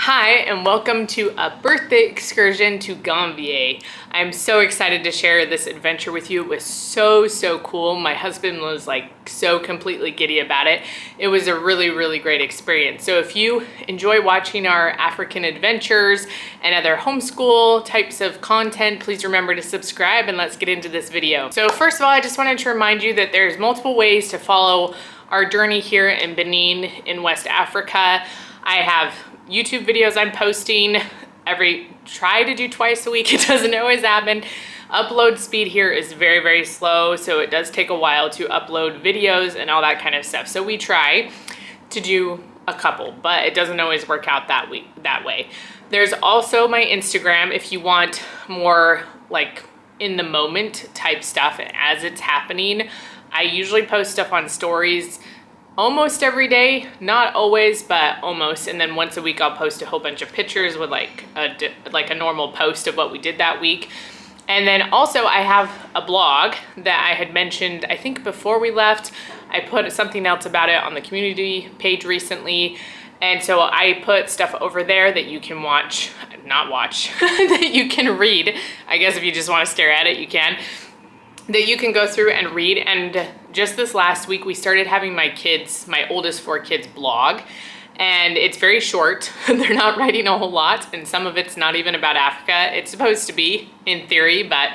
Hi, and welcome to a birthday excursion to Ganvie. I'm so excited to share this adventure with you. It was so cool. My husband was like so completely giddy about it. It was a really great experience. So if you enjoy watching our African adventures and other homeschool types of content, please remember to subscribe and let's get into this video. So first of all, I just wanted to remind you that there's multiple ways to follow our journey here in Benin in West Africa. I have YouTube videos I'm posting try to do twice a week. It doesn't always happen. Upload speed here is very slow, so it does take a while to upload videos and all that kind of stuff. So we try to do a couple, but it doesn't always work out that way. There's also my Instagram if you want more like in the moment type stuff as it's happening. I usually post stuff on stories almost every day, not always, but almost. And then once a week, I'll post a whole bunch of pictures with like a normal post of what we did that week. And then also I have a blog that I had mentioned, I think before we left. I put something else about it on the community page recently. And so I put stuff over there that you can that you can read. I guess if you just want to stare at it, you can. That you can go through and read. And just this last week, we started having my oldest 4 kids blog, and it's very short. They're not writing a whole lot, and some of it's not even about Africa. It's supposed to be in theory, but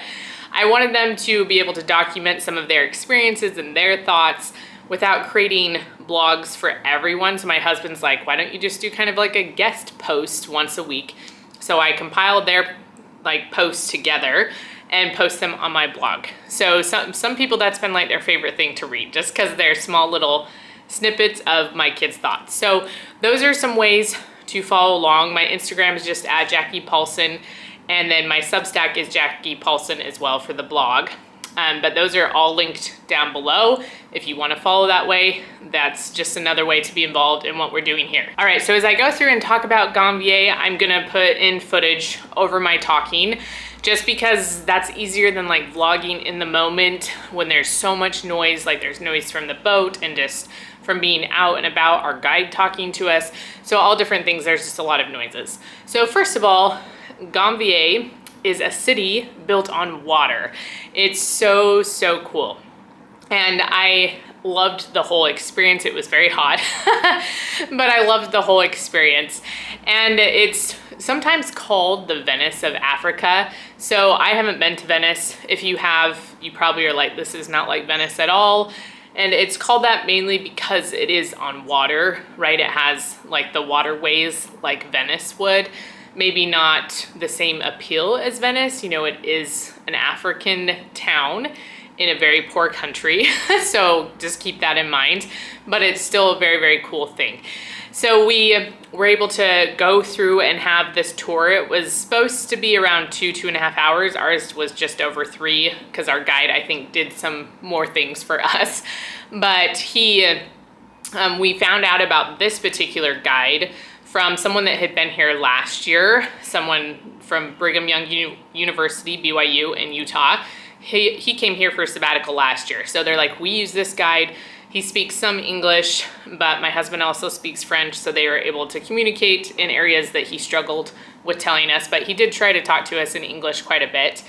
I wanted them to be able to document some of their experiences and their thoughts without creating blogs for everyone. So my husband's like, why don't you just do kind of like a guest post once a week? So I compiled their like posts together and post them on my blog. So some people, that's been like their favorite thing to read, just because they're small little snippets of my kids' thoughts. So those are some ways to follow along. My Instagram is just @JackiePaulson, and then my Substack is Jackie Paulson as well for the blog. But those are all linked down below. If you want to follow that way, that's just another way to be involved in what we're doing here. All right, so as I go through and talk about Ganvie, I'm gonna put in footage over my talking, just because that's easier than like vlogging in the moment when there's so much noise, like there's noise from the boat and just from being out and about, our guide talking to us. So all different things, there's just a lot of noises. So first of all, Ganvie is a city built on water. It's so cool. And I loved the whole experience. It was very hot, but I loved the whole experience. And it's sometimes called the Venice of Africa. So I haven't been to Venice. If you have, you probably are like, this is not like Venice at all. And it's called that mainly because it is on water, right? It has like the waterways like Venice would. Maybe not the same appeal as Venice. You know, it is an African town in a very poor country. So just keep that in mind, but it's still a very cool thing. So we were able to go through and have this tour. It was supposed to be around 2.5 hours. Ours was just over 3 because our guide, I think, did some more things for us. But we found out about this particular guide from someone that had been here last year, someone from Brigham Young University, BYU in Utah. He came here for a sabbatical last year. So they're like, we use this guide. He speaks some English, but my husband also speaks French, so they were able to communicate in areas that he struggled with telling us, but he did try to talk to us in English quite a bit.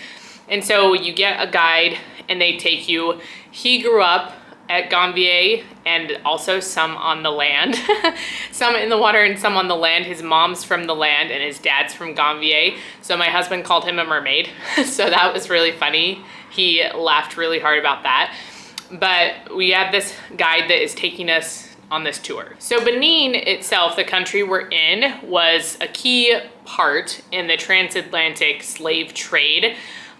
And so you get a guide and they take you. He grew up at Ganvie and also some on the land, some in the water and some on the land. His mom's from the land and his dad's from Ganvie. So my husband called him a mermaid. So that was really funny. He laughed really hard about that. But we have this guide that is taking us on this tour. So Benin itself, the country we're in, was a key part in the transatlantic slave trade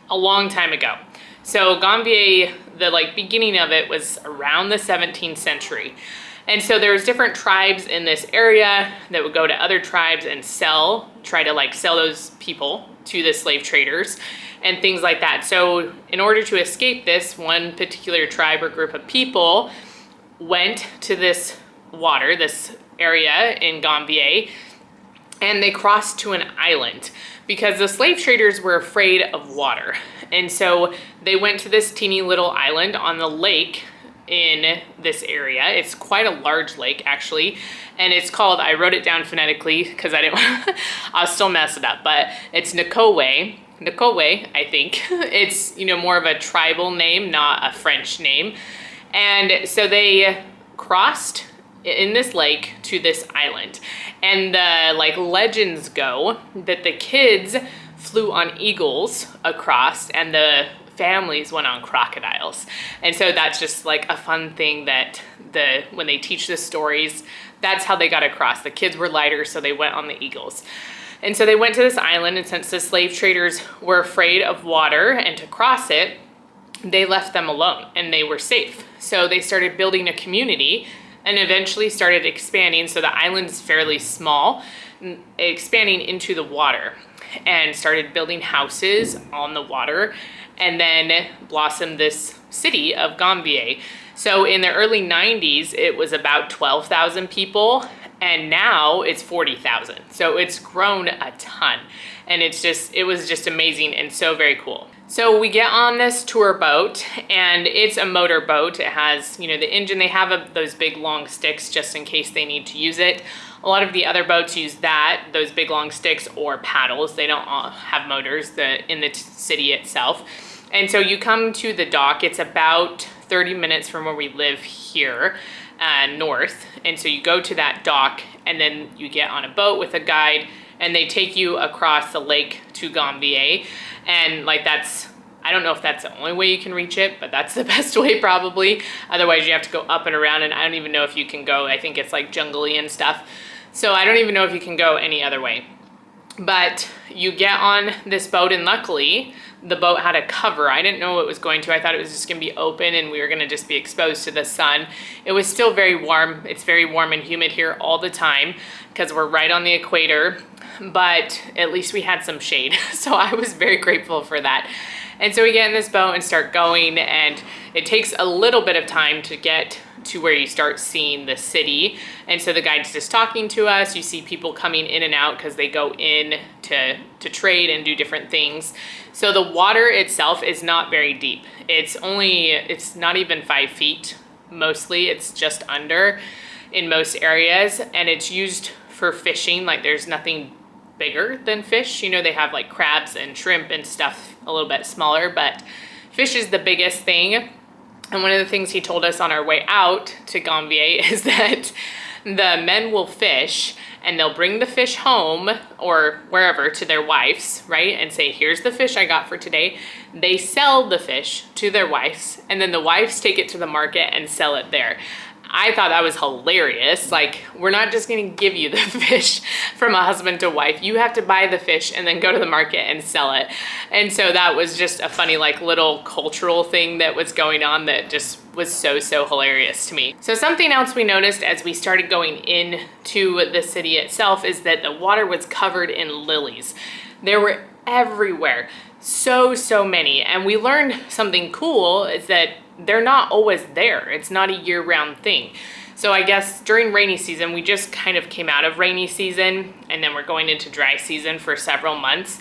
a long time ago. So Ganvie, the beginning of it was around the 17th century. And so there was different tribes in this area that would go to other tribes and try to sell those people to the slave traders and things like that. So in order to escape this, one particular tribe or group of people went to this water, this area in Ganvie, and they crossed to an island because the slave traders were afraid of water. And so they went to this teeny little island on the lake in this area. It's quite a large lake actually, and it's called, I wrote it down phonetically because I didn't want I'll still mess it up, but it's Nikowe, I think. It's, you know, more of a tribal name, not a French name. And so they crossed in this lake to this island. And the like legends go that the kids flew on eagles across and the families went on crocodiles. And so that's just like a fun thing that when they teach the stories, that's how they got across. The kids were lighter, so they went on the eagles. And so they went to this island, and since the slave traders were afraid of water and to cross it, they left them alone and they were safe. So they started building a community and eventually started expanding. So the island's fairly small, expanding into the water, and started building houses on the water, and then blossomed this city of Ganvie. So in the early 90s, it was about 12,000 people, and now it's 40,000. So it's grown a ton, and it was just amazing and so very cool. So we get on this tour boat, and it's a motor boat. It has, you know, the engine. They have those big long sticks just in case they need to use it. A lot of the other boats use those big long sticks or paddles. They don't all have motors in the city itself. And so you come to the dock. It's about 30 minutes from where we live here, north. And so you go to that dock, and then you get on a boat with a guide, and they take you across the lake to Ganvie. And like I don't know if that's the only way you can reach it, but that's the best way probably. Otherwise you have to go up and around, and I don't even know if you can go, I think it's like jungly and stuff. So I don't even know if you can go any other way. But you get on this boat, and luckily the boat had a cover. I didn't know it was going to. I thought it was just gonna be open and we were gonna just be exposed to the sun. It was still very warm. It's very warm and humid here all the time because we're right on the equator, but at least we had some shade. So I was very grateful for that. And so we get in this boat and start going, and it takes a little bit of time to get to where you start seeing the city. And so the guide's just talking to us. You see people coming in and out because they go in to trade and do different things. So the water itself is not very deep. It's not even 5 feet. Mostly it's just under in most areas, and it's used for fishing. Like there's nothing bigger than fish. You know, they have like crabs and shrimp and stuff a little bit smaller, but fish is the biggest thing. And one of the things he told us on our way out to Ganvie is that the men will fish, and they'll bring the fish home or wherever to their wives, right? And say, here's the fish I got for today. They sell the fish to their wives, and then the wives take it to the market and sell it there. I thought that was hilarious. Like, we're not just gonna give you the fish from a husband to wife. You have to buy the fish and then go to the market and sell it. And so that was just a funny, like, little cultural thing that was going on that just was so hilarious to me. So something else we noticed as we started going into the city itself is that the water was covered in lilies. There were everywhere. So many. And we learned something cool is that they're not always there. It's not a year-round thing. So I guess during rainy season, we just kind of came out of rainy season, and then we're going into dry season for several months.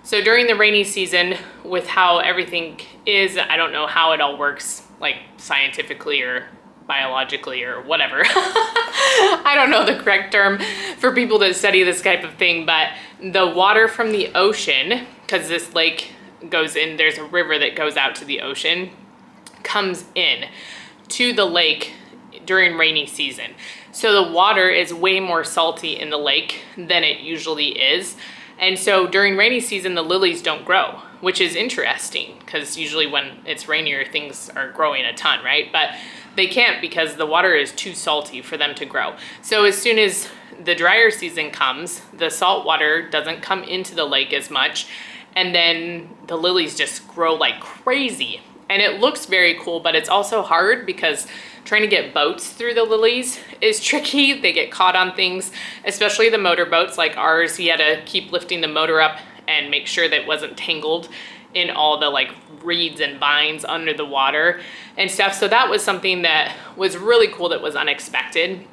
So during the rainy season, with how everything is, I don't know how it all works, like scientifically or biologically or whatever. I don't know the correct term for people that study this type of thing, but the water from the ocean, because this lake goes in, there's a river that goes out to the ocean, comes in to the lake during rainy season. So the water is way more salty in the lake than it usually is. And so during rainy season, the lilies don't grow, which is interesting because usually when it's rainier, things are growing a ton, right? But they can't because the water is too salty for them to grow. So as soon as the drier season comes, the salt water doesn't come into the lake as much, and then the lilies just grow like crazy. And it looks very cool, but it's also hard because trying to get boats through the lilies is tricky. They get caught on things, especially the motor boats like ours. You had to keep lifting the motor up and make sure that it wasn't tangled in all the like reeds and vines under the water and stuff. So that was something that was really cool, that was unexpected.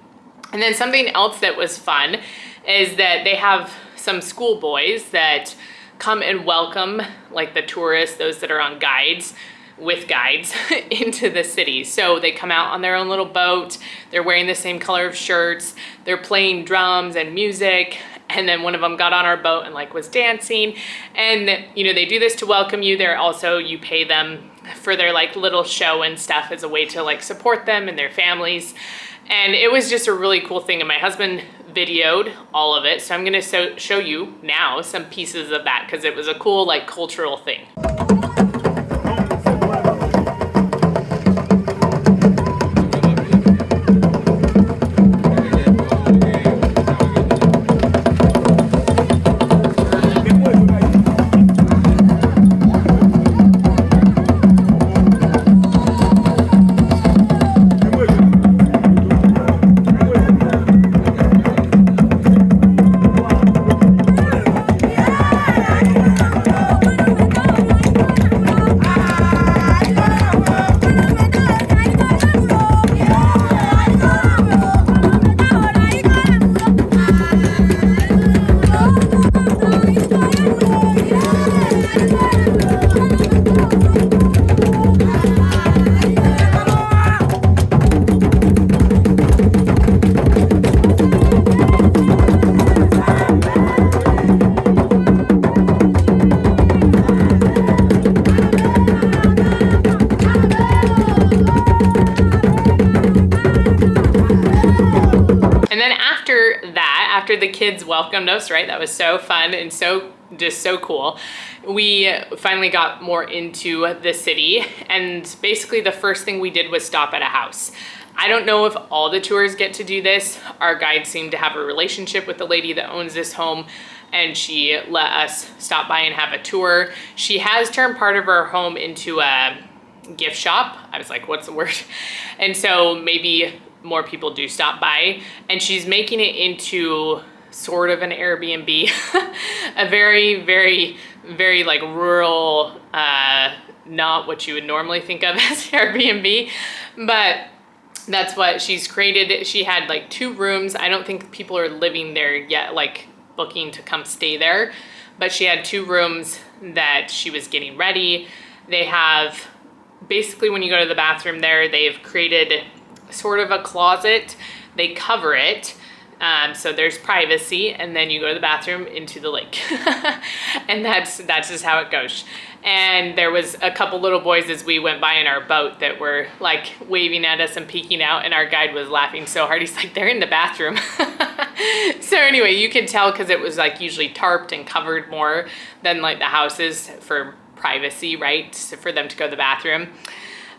And then something else that was fun is that they have some schoolboys that come and welcome like the tourists, those that are on guides, with guides into the city. So they come out on their own little boat, they're wearing the same color of shirts, they're playing drums and music, and then one of them got on our boat and like was dancing. And you know, they do this to welcome you. They're also, you pay them for their like little show and stuff as a way to like support them and their families. And it was just a really cool thing, and my husband videoed all of it, so I'm gonna show you now some pieces of that because it was a cool like cultural thing. After the kids welcomed us, right? That was so fun and just so cool. We finally got more into the city, and basically the first thing we did was stop at a house. I don't know if all the tours get to do this. Our guide seemed to have a relationship with the lady that owns this home, and she let us stop by and have a tour. She has turned part of her home into a gift shop. I was like, what's the word? And so maybe more people do stop by, and she's making it into sort of an Airbnb, a very like rural, not what you would normally think of as Airbnb, but that's what she's created. She had like 2 rooms. I don't think people are living there yet, like booking to come stay there, but she had 2 rooms that she was getting ready. They have, basically when you go to the bathroom there, they've created sort of a closet. They cover it, so there's privacy, and then you go to the bathroom into the lake. And that's just how it goes. And there was a couple little boys as we went by in our boat that were like waving at us and peeking out, and our guide was laughing so hard. He's like, they're in the bathroom. So anyway, you could tell because it was like usually tarped and covered more than like the houses for privacy, right? So for them to go to the bathroom.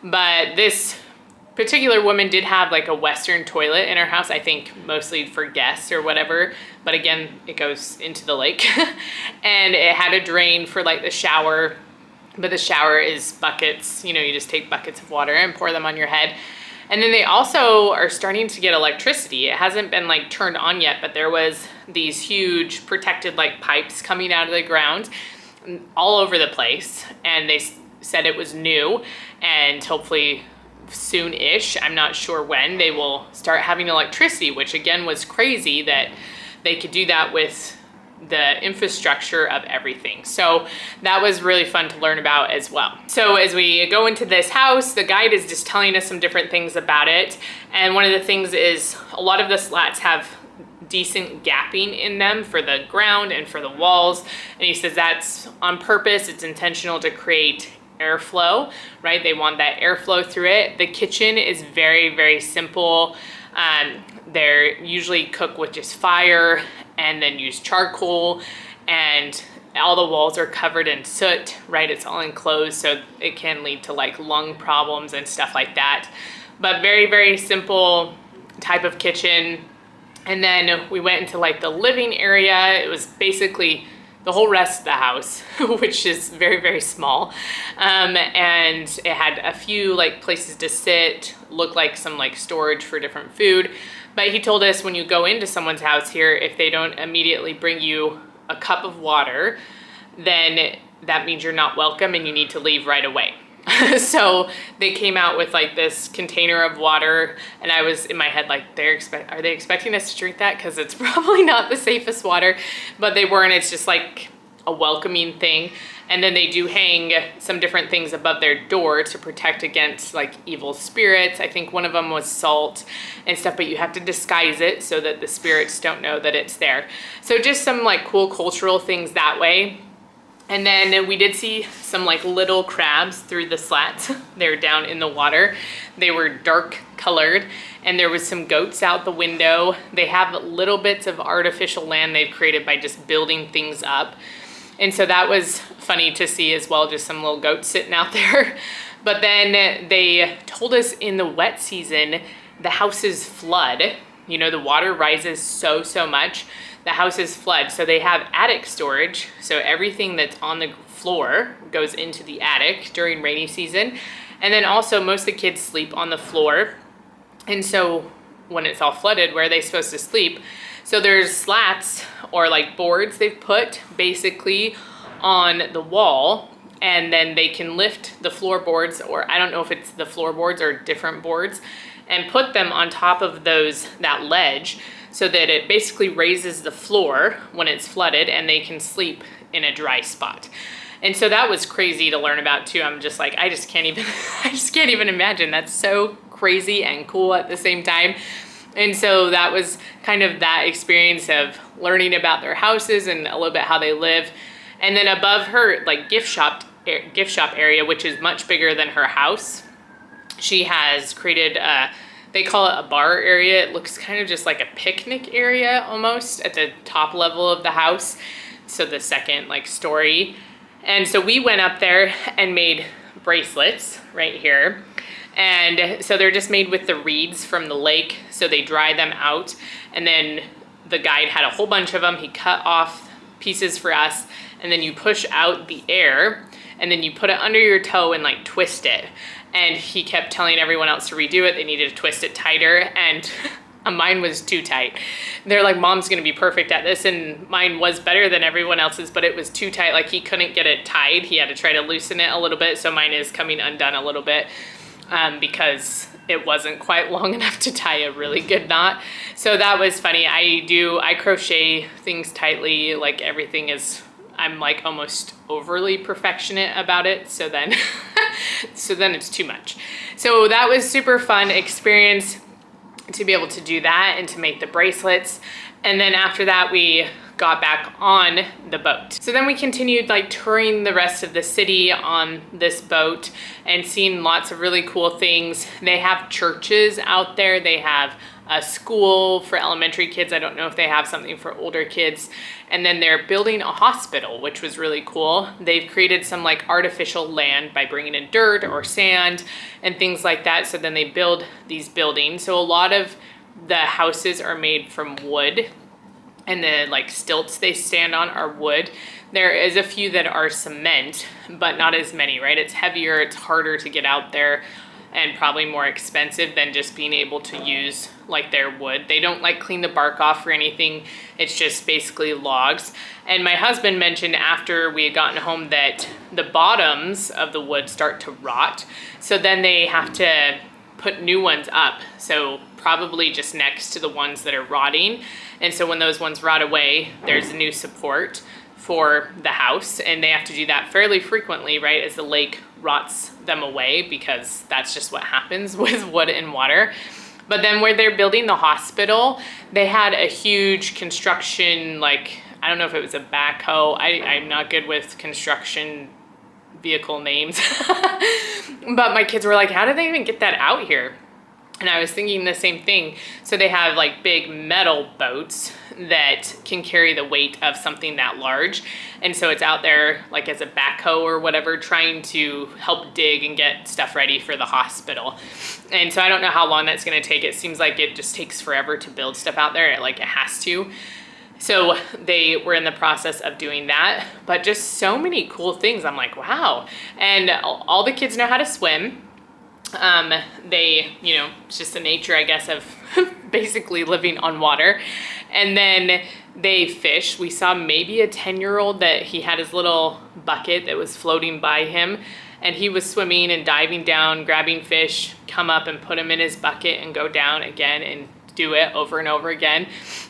But this particular woman did have like a Western toilet in her house, I think mostly for guests or whatever, but again, it goes into the lake. And it had a drain for like the shower, but the shower is buckets, you know, you just take buckets of water and pour them on your head. And then they also are starting to get electricity. It hasn't been like turned on yet, but there was these huge protected like pipes coming out of the ground all over the place, and they said it was new, and hopefully soon-ish, I'm not sure when, they will start having electricity, which again was crazy that they could do that with the infrastructure of everything. So that was really fun to learn about as well. So as we go into this house, the guide is just telling us some different things about it. And one of the things is a lot of the slats have decent gapping in them for the ground and for the walls. And he says that's on purpose. It's intentional to create airflow, right? They want that airflow through it. The kitchen is very simple. They're usually cook with just fire and then use charcoal, and all the walls are covered in soot, right? It's all enclosed, so it can lead to like lung problems and stuff like that. But very simple type of kitchen. And then we went into like the living area. It was basically the whole rest of the house, which is very small. And it had a few like places to sit, looked like some like storage for different food. But he told us when you go into someone's house here, if they don't immediately bring you a cup of water, then that means you're not welcome and you need to leave right away. So they came out with like this container of water, and I was in my head like, are they expecting us to drink that? Because it's probably not the safest water, but they weren't. It's just like a welcoming thing. And then they do hang some different things above their door to protect against like evil spirits. I think one of them was salt and stuff, but you have to disguise it so that the spirits don't know that it's there. So just some like cool cultural things that way. And then we did see some like little crabs through the slats. They're down in the water. They were dark colored, and there was some goats out the window. They have little bits of artificial land they've created by just building things up. And so that was funny to see as well, just some little goats sitting out there. But then they told us in the wet season, the houses flood. You know, the water rises so much. The houses flood. So they have attic storage. So everything that's on the floor goes into the attic during rainy season. And then also most of the kids sleep on the floor. And so when it's all flooded, where are they supposed to sleep? So there's slats or like boards they've put basically on the wall, and then they can lift the floorboards, or I don't know if it's the floorboards or different boards, and put them on top of that ledge so that it basically raises the floor when it's flooded and they can sleep in a dry spot. And so that was crazy to learn about too. I'm just like, I just can't even imagine. That's so crazy and cool at the same time. And so that was kind of that experience of learning about their houses and a little bit how they live. And then above her like gift shop area, which is much bigger than her house, she has created they call it a bar area. It looks kind of just like a picnic area almost at the top level of the house. So the second like story. And so we went up there and made bracelets right here. And so they're just made with the reeds from the lake. So they dry them out. And then the guide had a whole bunch of them. He cut off pieces for us. And then you push out the air. And then you put it under your toe and like twist it. And he kept telling everyone else to redo it. They needed to twist it tighter. And mine was too tight. They're like, Mom's gonna be perfect at this. And mine was better than everyone else's, but it was too tight. Like he couldn't get it tied. He had to try to loosen it a little bit. So mine is coming undone a little bit because it wasn't quite long enough to tie a really good knot. So that was funny. I crochet things tightly, like everything is, I'm like almost overly perfectionist about it. So then, so then it's too much. So that was super fun experience to be able to do that and to make the bracelets. And then after that, we got back on the boat. So then we continued like touring the rest of the city on this boat and seeing lots of really cool things. They have churches out there. They have a school for elementary kids. I don't know if they have something for older kids. And then they're building a hospital, which was really cool. They've created some like artificial land by bringing in dirt or sand and things like that. So then they build these buildings. So a lot of the houses are made from wood, and the like stilts they stand on are wood. There is a few that are cement, but not as many, right? It's heavier, it's harder to get out there, and probably more expensive than just being able to use like their wood. They don't like clean the bark off or anything. It's just basically logs. And my husband mentioned after we had gotten home that the bottoms of the wood start to rot. So then they have to put new ones up. So probably just next to the ones that are rotting. And so when those ones rot away, there's a new support for the house, and they have to do that fairly frequently, right, as the lake rots them away, because that's just what happens with wood and water. But then where they're building the hospital, they had a huge construction, like, I don't know if it was a backhoe. I'm not good with construction vehicle names. But my kids were like, how did they even get that out here? And I was thinking the same thing. So they have like big metal boats that can carry the weight of something that large. And so it's out there like as a backhoe or whatever, trying to help dig and get stuff ready for the hospital. And so I don't know how long that's gonna take. It seems like it just takes forever to build stuff out there. Like it has to. So they were in the process of doing that, but just so many cool things. I'm like, wow. And all the kids know how to swim. They, you know, it's just the nature, I guess, of basically living on water. And then they fish. We saw maybe a 10-year-old that he had his little bucket that was floating by him, and he was swimming and diving down, grabbing fish, come up and put them in his bucket and go down again and do it over and over again.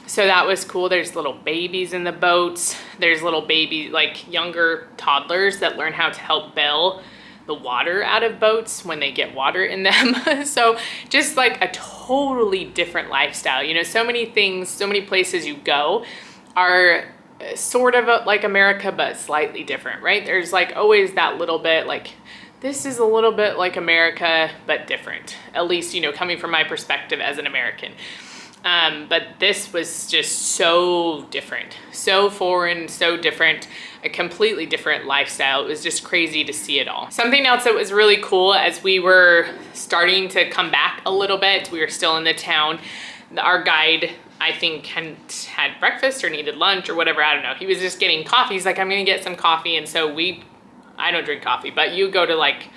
So that was cool. There's little babies in the boats. There's little baby, like younger toddlers that learn how to help bail the water out of boats when they get water in them. So just like a totally different lifestyle. You know, so many things, so many places you go are sort of like America, but slightly different, right? There's like always that little bit like, this is a little bit like America, but different. At least, you know, coming from my perspective as an American. But this was just so different, so foreign, so different, a completely different lifestyle. It was just crazy to see it all. Something else that was really cool as we were starting to come back a little bit, we were still in the town, our guide, I think, hadn't had breakfast or needed lunch or whatever, I don't know. He was just getting coffee. He's like, I'm gonna get some coffee. And so I don't drink coffee, but you go to like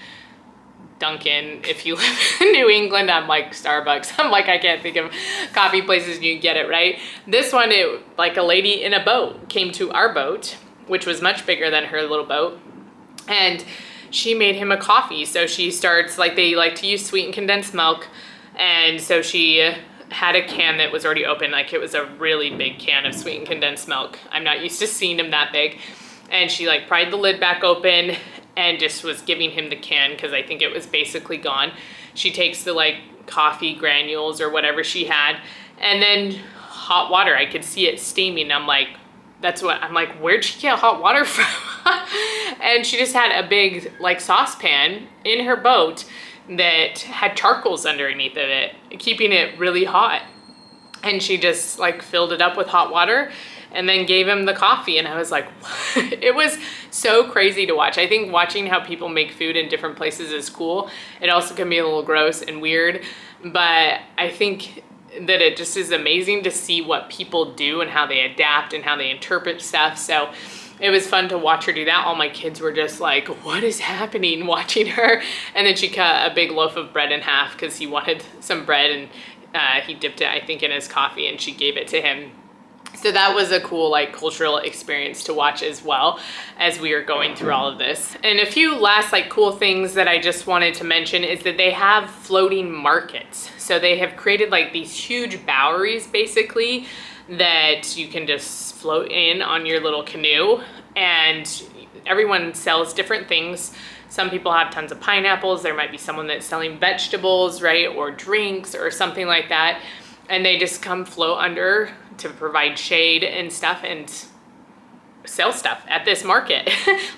Dunkin', if you live in New England, I'm like Starbucks. I'm like, I can't think of coffee places you can get it, right? This one, like a lady in a boat came to our boat, which was much bigger than her little boat. And she made him a coffee. So she starts, like they like to use sweetened condensed milk. And so she had a can that was already open. Like it was a really big can of sweetened condensed milk. I'm not used to seeing them that big. And she like pried the lid back open and just was giving him the can because I think it was basically gone. She takes the like coffee granules or whatever she had, and then hot water. I could see it steaming. I'm like, where'd she get hot water from? And she just had a big like saucepan in her boat that had charcoals underneath of it, keeping it really hot. And she just like filled it up with hot water and then gave him the coffee. And I was like, it was so crazy to watch. I think watching how people make food in different places is cool. It also can be a little gross and weird, but I think that it just is amazing to see what people do and how they adapt and how they interpret stuff. So it was fun to watch her do that. All my kids were just like, what is happening watching her? And then she cut a big loaf of bread in half because he wanted some bread, and he dipped it, I think, in his coffee, and she gave it to him. So that was a cool like cultural experience to watch as well as we are going through all of this. And a few last like cool things that I just wanted to mention is that they have floating markets. So they have created like these huge boweries basically that you can just float in on your little canoe, and everyone sells different things. Some people have tons of pineapples. There might be someone that's selling vegetables, right? Or drinks or something like that. And they just come float under to provide shade and stuff and sell stuff at this market,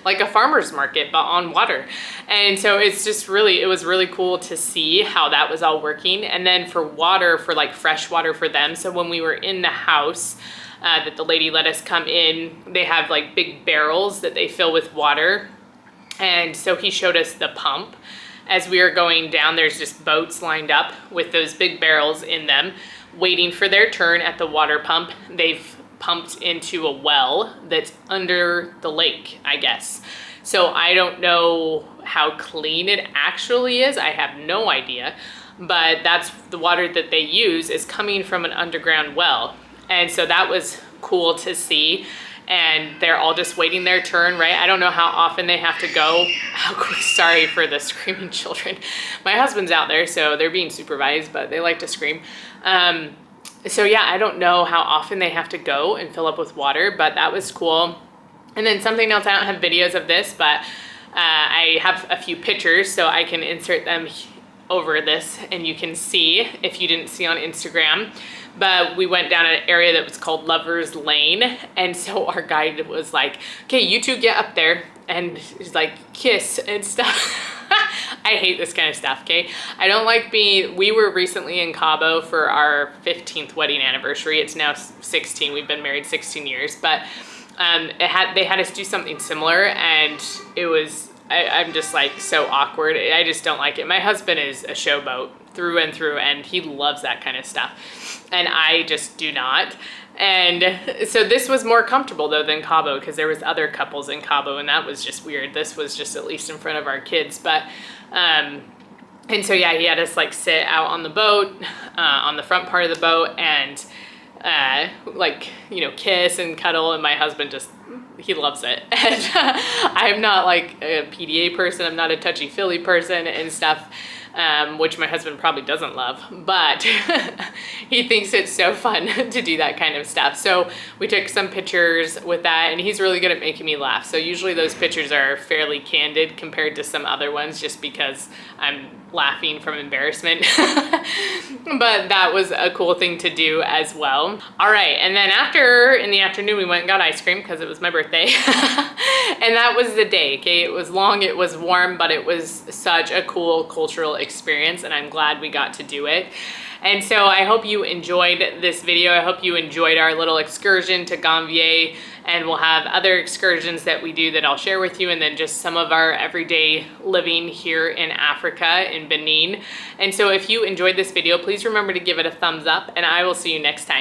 like a farmer's market, but on water. And so it's just really, it was really cool to see how that was all working. And then for water, for like fresh water for them. So when we were in the house that the lady let us come in, they have like big barrels that they fill with water. And so he showed us the pump. As we were going down, there's just boats lined up with those big barrels in them, waiting for their turn at the water pump. They've pumped into a well that's under the lake, I guess. So I don't know how clean it actually is. I have no idea, but that's the water that they use is coming from an underground well. And so that was cool to see. And they're all just waiting their turn, right? I don't know how often they have to go. Sorry for the screaming children. My husband's out there, so they're being supervised, but they like to scream. So yeah, I don't know how often they have to go and fill up with water, but that was cool. And then something else, I don't have videos of this, but I have a few pictures, so I can insert them over this and you can see if you didn't see on Instagram. But we went down an area that was called Lover's Lane. And so our guide was like, okay, you two get up there. And he's like, kiss and stuff. I hate this kind of stuff, okay? I don't like we were recently in Cabo for our 15th wedding anniversary. It's now 16, we've been married 16 years. But they had us do something similar, and it was, I'm just like so awkward. I just don't like it. My husband is a showboat through and through, and he loves that kind of stuff. And I just do not. And so this was more comfortable though than Cabo, because there was other couples in Cabo, and that was just weird. This was just at least in front of our kids. But and so yeah, he had us like sit out on the boat, on the front part of the boat, and like, you know, kiss and cuddle. And my husband just, he loves it. And I'm not like a PDA person. I'm not a touchy-feely person and stuff. which my husband probably doesn't love, but he thinks it's so fun to do that kind of stuff. So we took some pictures with that, and he's really good at making me laugh. So usually those pictures are fairly candid compared to some other ones, just because I'm laughing from embarrassment. But that was a cool thing to do as well. All right, and then in the afternoon, we went and got ice cream because it was my birthday. And that was the day, okay? It was long, it was warm, but it was such a cool cultural experience, and I'm glad we got to do it. And so I hope you enjoyed this video. I hope you enjoyed our little excursion to Ganvie, and we'll have other excursions that we do that I'll share with you, and then just some of our everyday living here in Africa, in Benin. And so if you enjoyed this video, please remember to give it a thumbs up, and I will see you next time.